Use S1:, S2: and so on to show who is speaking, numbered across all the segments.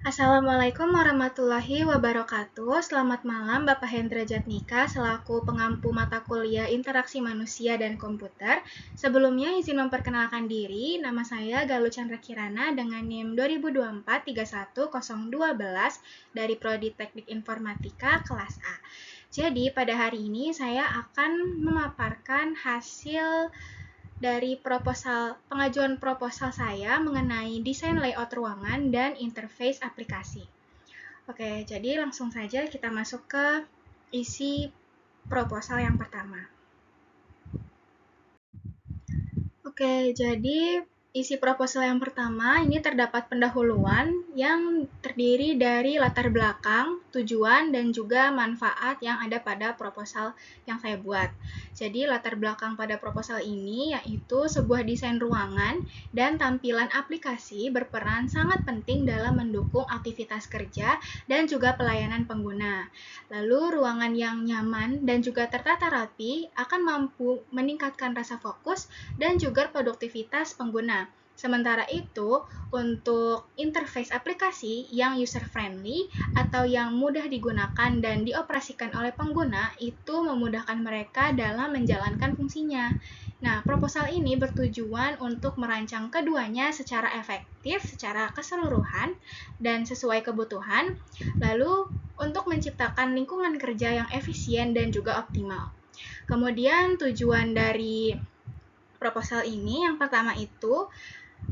S1: Assalamualaikum warahmatullahi wabarakatuh. Selamat malam Bapak Hendra Jatnika selaku pengampu mata kuliah Interaksi Manusia dan Komputer. Sebelumnya izin memperkenalkan diri, nama saya Galuh Chandra Kirana dengan NIM 2024-31012 dari Prodi Teknik Informatika kelas A. Jadi pada hari ini saya akan memaparkan hasil dari pengajuan proposal saya mengenai desain layout ruangan dan interface aplikasi. Oke, jadi langsung saja kita masuk ke isi proposal yang pertama. Oke, jadi isi proposal yang pertama ini terdapat pendahuluan yang terdiri dari latar belakang, tujuan, dan juga manfaat yang ada pada proposal yang saya buat. Jadi latar belakang pada proposal ini yaitu sebuah desain ruangan dan tampilan aplikasi berperan sangat penting dalam mendukung aktivitas kerja dan juga pelayanan pengguna. Lalu ruangan yang nyaman dan juga tertata rapi akan mampu meningkatkan rasa fokus dan juga produktivitas pengguna. Sementara itu, untuk interface aplikasi yang user-friendly atau yang mudah digunakan dan dioperasikan oleh pengguna itu memudahkan mereka dalam menjalankan fungsinya. Nah, proposal ini bertujuan untuk merancang keduanya secara efektif, secara keseluruhan, dan sesuai kebutuhan, lalu untuk menciptakan lingkungan kerja yang efisien dan juga optimal. Kemudian tujuan dari proposal ini yang pertama itu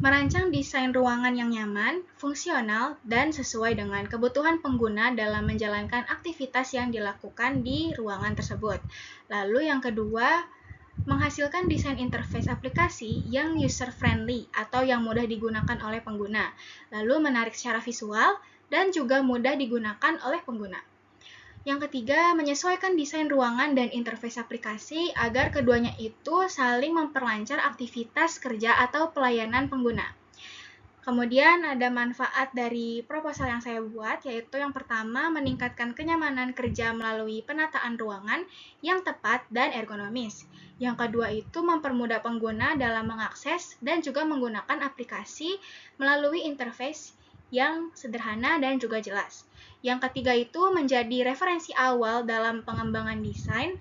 S1: merancang desain ruangan yang nyaman, fungsional, dan sesuai dengan kebutuhan pengguna dalam menjalankan aktivitas yang dilakukan di ruangan tersebut. Lalu yang kedua, menghasilkan desain interface aplikasi yang user-friendly atau yang mudah digunakan oleh pengguna, lalu menarik secara visual dan juga mudah digunakan oleh pengguna. Yang ketiga, menyesuaikan desain ruangan dan interface aplikasi agar keduanya itu saling memperlancar aktivitas kerja atau pelayanan pengguna. Kemudian ada manfaat dari proposal yang saya buat, yaitu yang pertama, meningkatkan kenyamanan kerja melalui penataan ruangan yang tepat dan ergonomis. Yang kedua itu mempermudah pengguna dalam mengakses dan juga menggunakan aplikasi melalui interface yang sederhana dan juga jelas. Yang ketiga itu menjadi referensi awal dalam pengembangan desain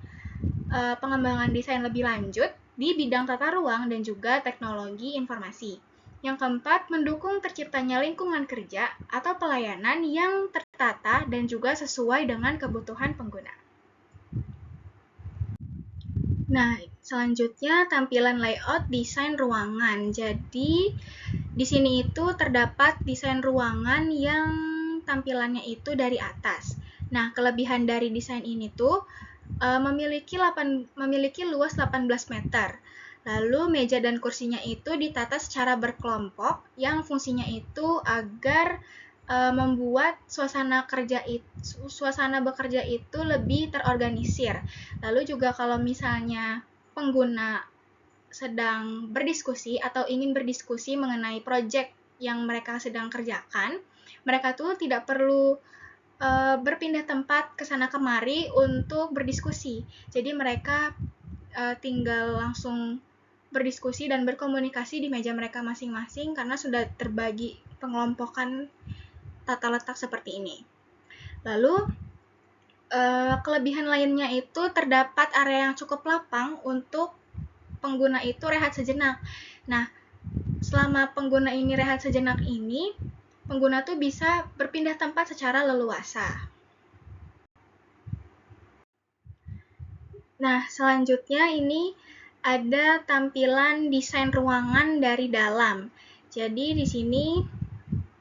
S1: lebih lanjut di bidang tata ruang dan juga teknologi informasi. Yang keempat, mendukung terciptanya lingkungan kerja atau pelayanan yang tertata dan juga sesuai dengan kebutuhan pengguna. Nah, selanjutnya tampilan layout desain ruangan. Jadi, di sini itu terdapat desain ruangan yang tampilannya itu dari atas. Nah, kelebihan dari desain ini tuh memiliki luas 18 meter. Lalu meja dan kursinya itu ditata secara berkelompok yang fungsinya itu agar membuat suasana bekerja itu lebih terorganisir. Lalu juga kalau misalnya pengguna sedang berdiskusi atau ingin berdiskusi mengenai proyek yang mereka sedang kerjakan, mereka tuh tidak perlu berpindah tempat ke sana kemari untuk berdiskusi. Jadi mereka tinggal langsung berdiskusi dan berkomunikasi di meja mereka masing-masing karena sudah terbagi pengelompokan tata letak seperti ini. Lalu kelebihan lainnya itu terdapat area yang cukup lapang untuk pengguna itu rehat sejenak. Nah, selama pengguna ini rehat sejenak ini, pengguna tuh bisa berpindah tempat secara leluasa. Nah, selanjutnya ini ada tampilan desain ruangan dari dalam. Jadi di sini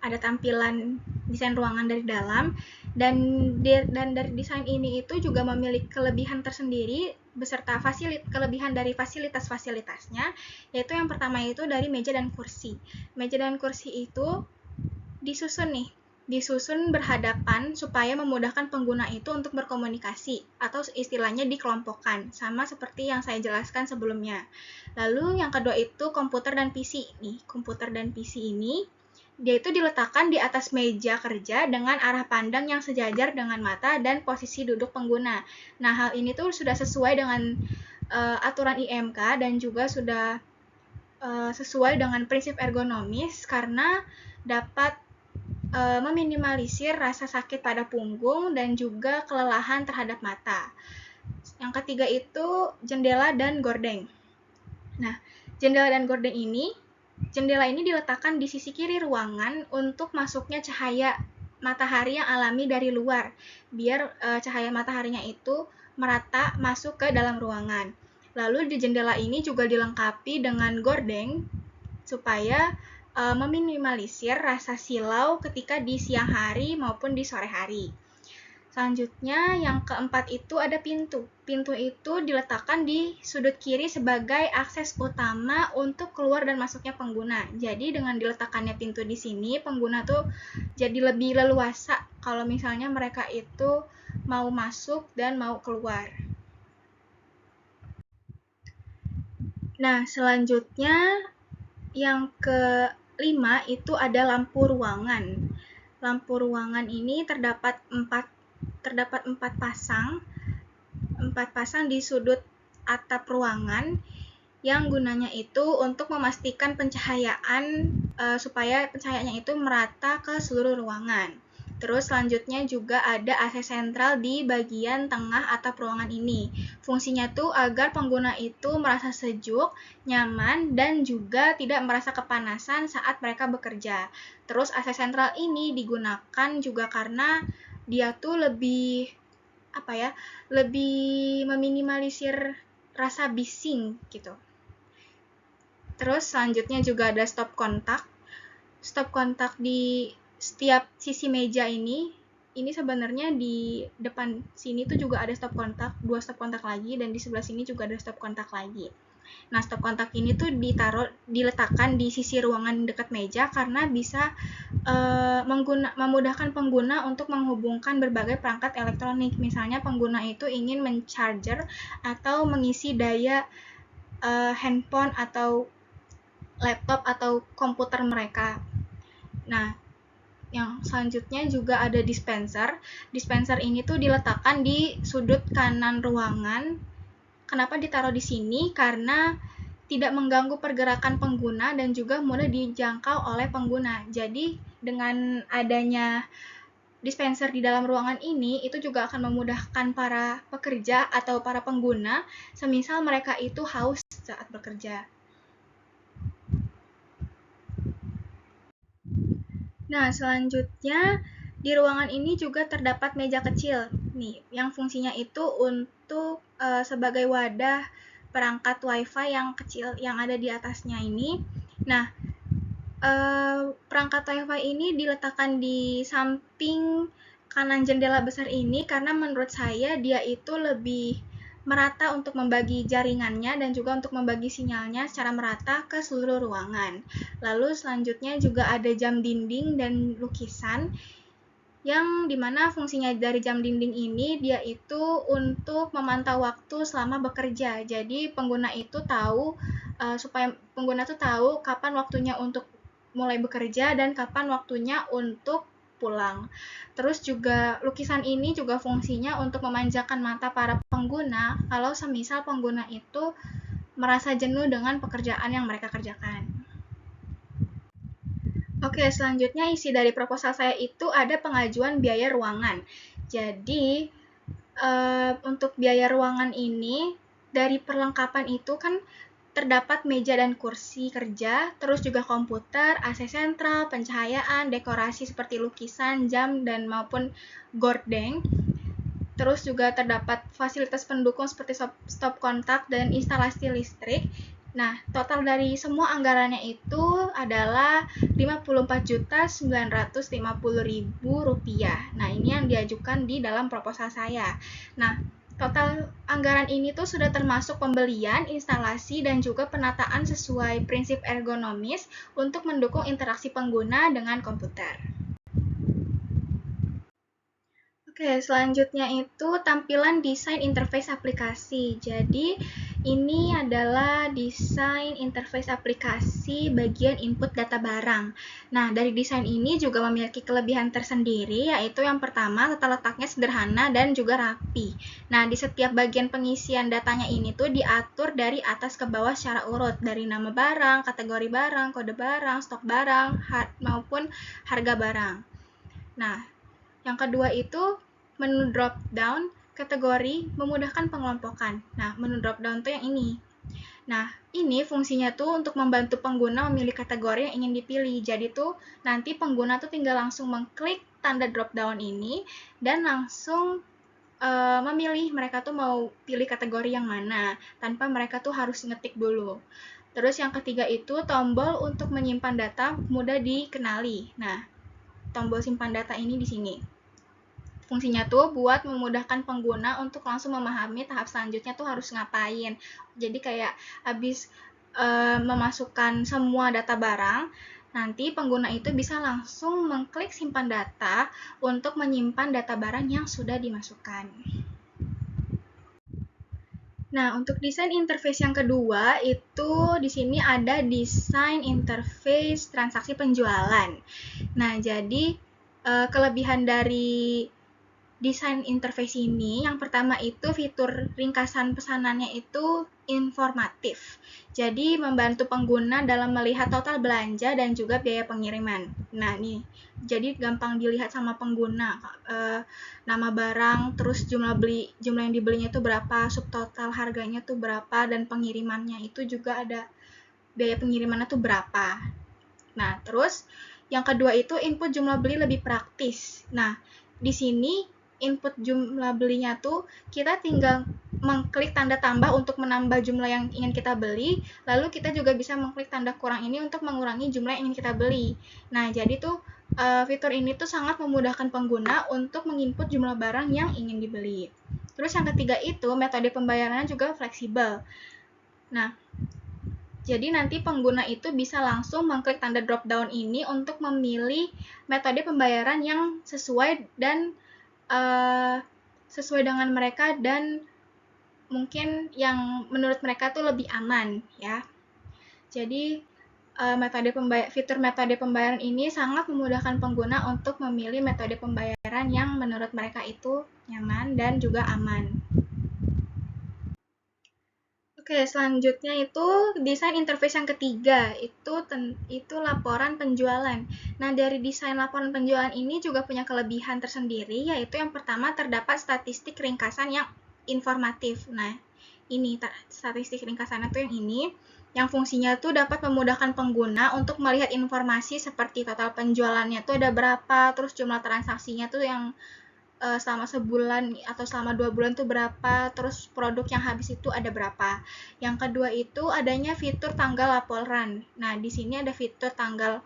S1: ada tampilan desain ruangan dari dalam dan dari desain ini itu juga memiliki kelebihan tersendiri beserta kelebihan dari fasilitas-fasilitasnya, yaitu yang pertama itu dari meja dan kursi. Meja dan kursi itu disusun berhadapan supaya memudahkan pengguna itu untuk berkomunikasi atau istilahnya dikelompokkan, sama seperti yang saya jelaskan sebelumnya. Lalu yang kedua itu komputer dan PC nih. Komputer dan PC ini dia itu diletakkan di atas meja kerja dengan arah pandang yang sejajar dengan mata dan posisi duduk pengguna. Nah, hal ini tuh sudah sesuai dengan aturan IMK dan juga sudah sesuai dengan prinsip ergonomis karena dapat meminimalisir rasa sakit pada punggung dan juga kelelahan terhadap mata. Yang ketiga itu jendela dan gordeng. Nah, jendela ini diletakkan di sisi kiri ruangan untuk masuknya cahaya matahari yang alami dari luar, biar cahaya mataharinya itu merata masuk ke dalam ruangan. Lalu di jendela ini juga dilengkapi dengan gordeng supaya meminimalisir rasa silau ketika di siang hari maupun di sore hari. Selanjutnya, yang keempat itu ada pintu. Pintu itu diletakkan di sudut kiri sebagai akses utama untuk keluar dan masuknya pengguna. Jadi dengan diletakkannya pintu di sini, pengguna tuh jadi lebih leluasa kalau misalnya mereka itu mau masuk dan mau keluar. Nah, selanjutnya yang kelima itu ada lampu ruangan. Lampu ruangan ini terdapat empat pasang di sudut atap ruangan yang gunanya itu untuk memastikan pencahayaan supaya pencahayaannya itu merata ke seluruh ruangan. Terus selanjutnya juga ada AC sentral di bagian tengah atap ruangan ini. Fungsinya tuh agar pengguna itu merasa sejuk, nyaman, dan juga tidak merasa kepanasan saat mereka bekerja. Terus AC sentral ini digunakan juga karena dia tuh lebih meminimalisir rasa bising gitu. Terus selanjutnya juga ada stop kontak. Stop kontak di setiap sisi meja ini sebenarnya di depan sini tuh juga ada stop kontak, 2 stop kontak lagi, dan di sebelah sini juga ada stop kontak lagi. Nah, stop kontak ini tuh diletakkan di sisi ruangan dekat meja karena bisa memudahkan pengguna untuk menghubungkan berbagai perangkat elektronik. Misalnya pengguna itu ingin mencharger atau mengisi daya handphone atau laptop atau komputer mereka. Nah, yang selanjutnya juga ada dispenser. Dispenser ini tuh diletakkan di sudut kanan ruangan. Kenapa ditaruh di sini? Karena tidak mengganggu pergerakan pengguna dan juga mudah dijangkau oleh pengguna. Jadi dengan adanya dispenser di dalam ruangan ini, itu juga akan memudahkan para pekerja atau para pengguna semisal mereka itu haus saat bekerja. Nah, selanjutnya di ruangan ini juga terdapat meja kecil nih, yang fungsinya itu untuk sebagai wadah perangkat WiFi yang kecil yang ada di atasnya ini. Nah, perangkat WiFi ini diletakkan di samping kanan jendela besar ini karena menurut saya dia itu lebih merata untuk membagi jaringannya dan juga untuk membagi sinyalnya secara merata ke seluruh ruangan. Lalu selanjutnya juga ada jam dinding dan lukisan yang dimana fungsinya dari jam dinding ini dia itu untuk memantau waktu selama bekerja. Jadi pengguna itu tahu supaya pengguna itu tahu kapan waktunya untuk mulai bekerja dan kapan waktunya untuk pulang. Terus juga lukisan ini juga fungsinya untuk memanjakan mata para pengguna kalau semisal pengguna itu merasa jenuh dengan pekerjaan yang mereka kerjakan. Oke, selanjutnya isi dari proposal saya itu ada pengajuan biaya ruangan. Jadi, untuk biaya ruangan ini, dari perlengkapan itu kan terdapat meja dan kursi kerja, terus juga komputer, AC sentral, pencahayaan, dekorasi seperti lukisan, jam, dan maupun gordeng. Terus juga terdapat fasilitas pendukung seperti stop kontak dan instalasi listrik. Nah, total dari semua anggarannya itu adalah Rp54.950.000. Nah, ini yang diajukan di dalam proposal saya. Nah, total anggaran ini tuh sudah termasuk pembelian, instalasi, dan juga penataan sesuai prinsip ergonomis untuk mendukung interaksi pengguna dengan komputer. Oke, selanjutnya itu tampilan desain interface aplikasi. Jadi, ini adalah desain interface aplikasi bagian input data barang. Nah, dari desain ini juga memiliki kelebihan tersendiri, yaitu yang pertama, tata letaknya sederhana dan juga rapi. Nah, di setiap bagian pengisian datanya ini tuh diatur dari atas ke bawah secara urut, dari nama barang, kategori barang, kode barang, stok barang, maupun harga barang. Nah, yang kedua itu menu drop down kategori memudahkan pengelompokan. Nah, menu drop down tuh yang ini. Nah, ini fungsinya tuh untuk membantu pengguna memilih kategori yang ingin dipilih. Jadi tuh nanti pengguna tuh tinggal langsung mengklik tanda drop down ini dan langsung memilih mereka tuh mau pilih kategori yang mana tanpa mereka tuh harus ngetik dulu. Terus yang ketiga itu tombol untuk menyimpan data mudah dikenali. Nah, tombol simpan data ini di sini. Fungsinya tuh buat memudahkan pengguna untuk langsung memahami tahap selanjutnya tuh harus ngapain. Jadi kayak habis memasukkan semua data barang, nanti pengguna itu bisa langsung mengklik simpan data untuk menyimpan data barang yang sudah dimasukkan. Nah, untuk desain interface yang kedua itu di sini ada desain interface transaksi penjualan. Nah, jadi kelebihan dari desain interface ini, yang pertama itu fitur ringkasan pesanannya itu informatif. Jadi membantu pengguna dalam melihat total belanja dan juga biaya pengiriman. Nah, nih, jadi gampang dilihat sama pengguna. Nama barang, terus jumlah yang dibelinya itu berapa, subtotal harganya tuh berapa, dan pengirimannya itu juga ada biaya pengirimannya tuh berapa. Nah, terus yang kedua itu input jumlah beli lebih praktis. Nah, di sini input jumlah belinya tuh kita tinggal mengklik tanda tambah untuk menambah jumlah yang ingin kita beli, lalu kita juga bisa mengklik tanda kurang ini untuk mengurangi jumlah yang ingin kita beli. Nah, jadi tuh fitur ini tuh sangat memudahkan pengguna untuk menginput jumlah barang yang ingin dibeli. Terus yang ketiga itu metode pembayarannya juga fleksibel. Nah, jadi nanti pengguna itu bisa langsung mengklik tanda drop down ini untuk memilih metode pembayaran yang sesuai dan sesuai dengan mereka dan mungkin yang menurut mereka tuh lebih aman ya. Jadi fitur metode pembayaran ini sangat memudahkan pengguna untuk memilih metode pembayaran yang menurut mereka itu nyaman dan juga aman. Oke, selanjutnya itu desain interface yang ketiga, itu laporan penjualan. Nah, dari desain laporan penjualan ini juga punya kelebihan tersendiri, yaitu yang pertama terdapat statistik ringkasan yang informatif. Nah, ini statistik ringkasannya tuh yang ini, yang fungsinya tuh dapat memudahkan pengguna untuk melihat informasi seperti total penjualannya tuh ada berapa, terus jumlah transaksinya tuh yang selama sebulan atau selama 2 bulan tuh berapa, terus produk yang habis itu ada berapa. Yang kedua itu adanya fitur tanggal laporan. Nah, di sini ada fitur tanggal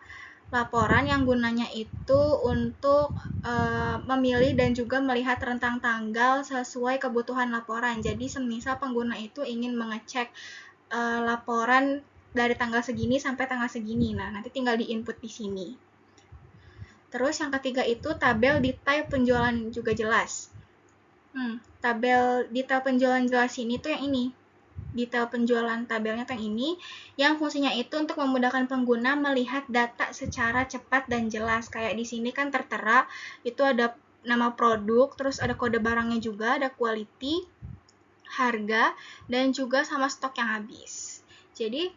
S1: laporan yang gunanya itu untuk memilih dan juga melihat rentang tanggal sesuai kebutuhan laporan. Jadi semisal pengguna itu ingin mengecek laporan dari tanggal segini sampai tanggal segini. Nah, nanti tinggal di-input di sini. Terus yang ketiga itu tabel detail penjualan juga jelas. Tabel detail penjualan jelas ini tuh yang ini. Detail penjualan tabelnya tuh yang ini, yang fungsinya itu untuk memudahkan pengguna melihat data secara cepat dan jelas. Kayak di sini kan tertera itu ada nama produk, terus ada kode barangnya juga, ada quality, harga, dan juga sama stok yang habis. Jadi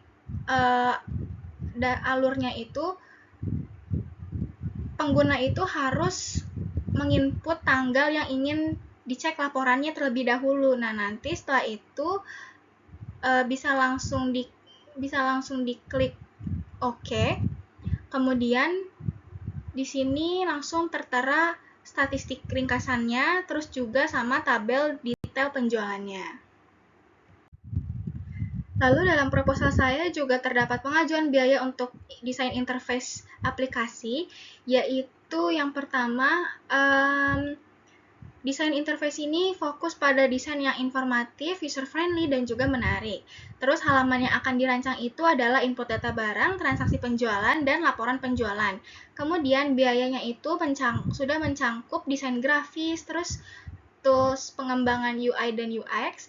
S1: alurnya itu pengguna itu harus menginput tanggal yang ingin dicek laporannya terlebih dahulu. Nah, nanti setelah itu bisa langsung diklik OK. Kemudian di sini langsung tertera statistik ringkasannya, terus juga sama tabel detail penjualannya. Lalu dalam proposal saya juga terdapat pengajuan biaya untuk desain interface aplikasi, yaitu yang pertama, desain interface ini fokus pada desain yang informatif, user-friendly, dan juga menarik. Terus halaman yang akan dirancang itu adalah input data barang, transaksi penjualan, dan laporan penjualan. Kemudian biayanya itu sudah mencangkup desain grafis, terus pengembangan UI dan UX,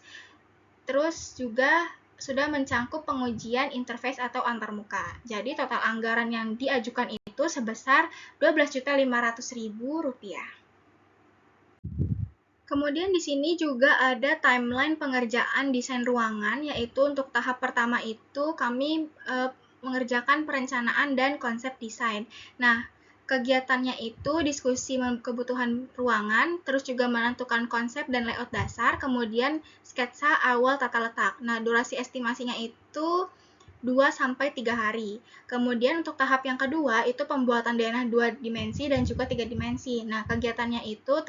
S1: terus juga sudah mencangkup pengujian interface atau antarmuka. Jadi total anggaran yang diajukan itu sebesar Rp12.500.000. Kemudian di sini juga ada timeline pengerjaan desain ruangan, yaitu untuk tahap pertama itu kami mengerjakan perencanaan dan konsep desain. Nah, kegiatannya itu diskusi kebutuhan ruangan, terus juga menentukan konsep dan layout dasar, kemudian sketsa awal tata letak. Nah, durasi estimasinya itu 2-3 hari. Kemudian untuk tahap yang kedua itu pembuatan denah 2 dimensi dan juga 3 dimensi. Nah, kegiatannya itu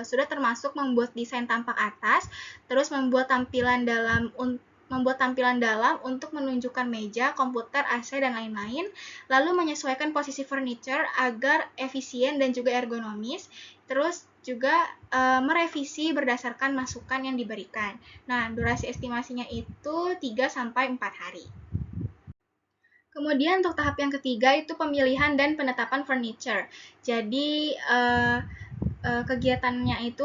S1: sudah termasuk membuat desain tampak atas, terus membuat tampilan dalam untuk menunjukkan meja, komputer, AC, dan lain-lain, lalu menyesuaikan posisi furniture agar efisien dan juga ergonomis, terus juga merevisi berdasarkan masukan yang diberikan. Nah, durasi estimasinya itu 3-4 hari. Kemudian untuk tahap yang ketiga itu pemilihan dan penetapan furniture. Jadi,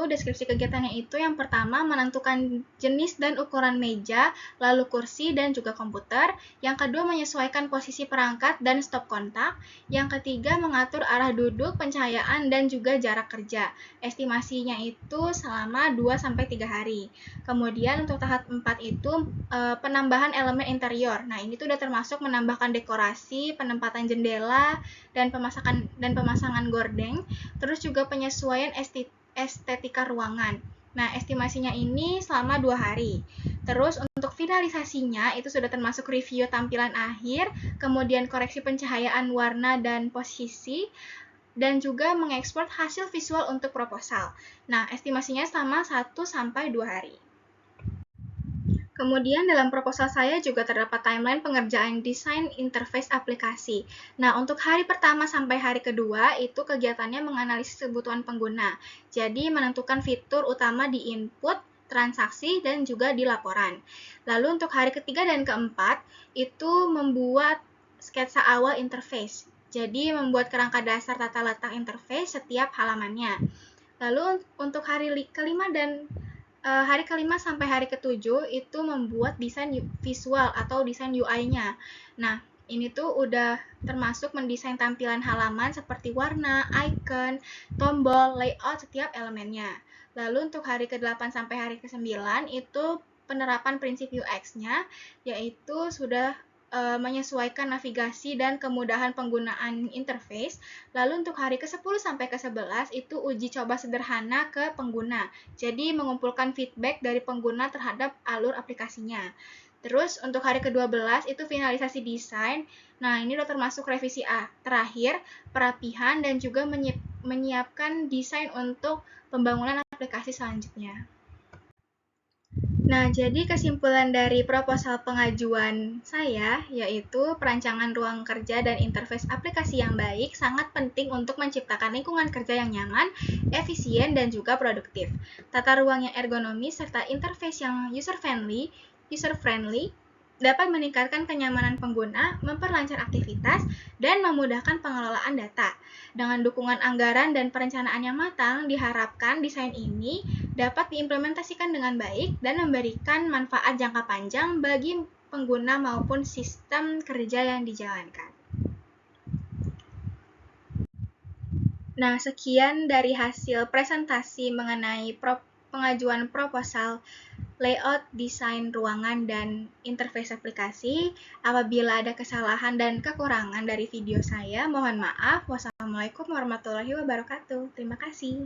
S1: deskripsi kegiatannya itu yang pertama menentukan jenis dan ukuran meja, lalu kursi dan juga komputer. Yang kedua menyesuaikan posisi perangkat dan stop kontak. Yang ketiga mengatur arah duduk, pencahayaan dan juga jarak kerja. Estimasinya itu selama 2-3 hari. Kemudian untuk tahap 4 itu penambahan elemen interior. Nah, ini tuh udah termasuk menambahkan dekorasi, penempatan jendela dan pemasangan gordeng, terus juga penyesuaian estetika ruangan. Nah, estimasinya ini selama 2 hari. Terus untuk finalisasinya itu sudah termasuk review tampilan akhir, kemudian koreksi pencahayaan, warna, dan posisi, dan juga mengekspor hasil visual untuk proposal. Nah, estimasinya selama 1-2 hari. Kemudian dalam proposal saya juga terdapat timeline pengerjaan desain interface aplikasi. Nah, untuk hari pertama sampai hari kedua itu kegiatannya menganalisis kebutuhan pengguna. Jadi menentukan fitur utama di input, transaksi, dan juga di laporan. Lalu untuk hari ketiga dan keempat itu membuat sketsa awal interface. Jadi membuat kerangka dasar tata letak interface setiap halamannya. Lalu untuk hari kelima sampai hari ketujuh itu membuat desain visual atau desain UI-nya. Nah, ini tuh udah termasuk mendesain tampilan halaman seperti warna, icon, tombol, layout setiap elemennya. Lalu untuk hari ke-8 sampai hari ke-9 itu penerapan prinsip UX-nya, yaitu sudah menyesuaikan navigasi dan kemudahan penggunaan interface. Lalu untuk hari ke-10 sampai ke-11 itu uji coba sederhana ke pengguna. Jadi mengumpulkan feedback dari pengguna terhadap alur aplikasinya. Terus untuk hari ke-12 itu finalisasi desain. Nah, ini udah termasuk revisi terakhir, perapihan, dan juga menyiapkan desain untuk pembangunan aplikasi selanjutnya. Nah, jadi kesimpulan dari proposal pengajuan saya yaitu perancangan ruang kerja dan interface aplikasi yang baik sangat penting untuk menciptakan lingkungan kerja yang nyaman, efisien, dan juga produktif. Tata ruang yang ergonomis serta interface yang user-friendly dapat meningkatkan kenyamanan pengguna, memperlancar aktivitas, dan memudahkan pengelolaan data. Dengan dukungan anggaran dan perencanaan yang matang, diharapkan desain ini dapat diimplementasikan dengan baik dan memberikan manfaat jangka panjang bagi pengguna maupun sistem kerja yang dijalankan. Nah, sekian dari hasil presentasi mengenai pengajuan proposal layout, desain ruangan, dan interface aplikasi. Apabila ada kesalahan dan kekurangan dari video saya, mohon maaf. Wassalamualaikum warahmatullahi wabarakatuh. Terima kasih.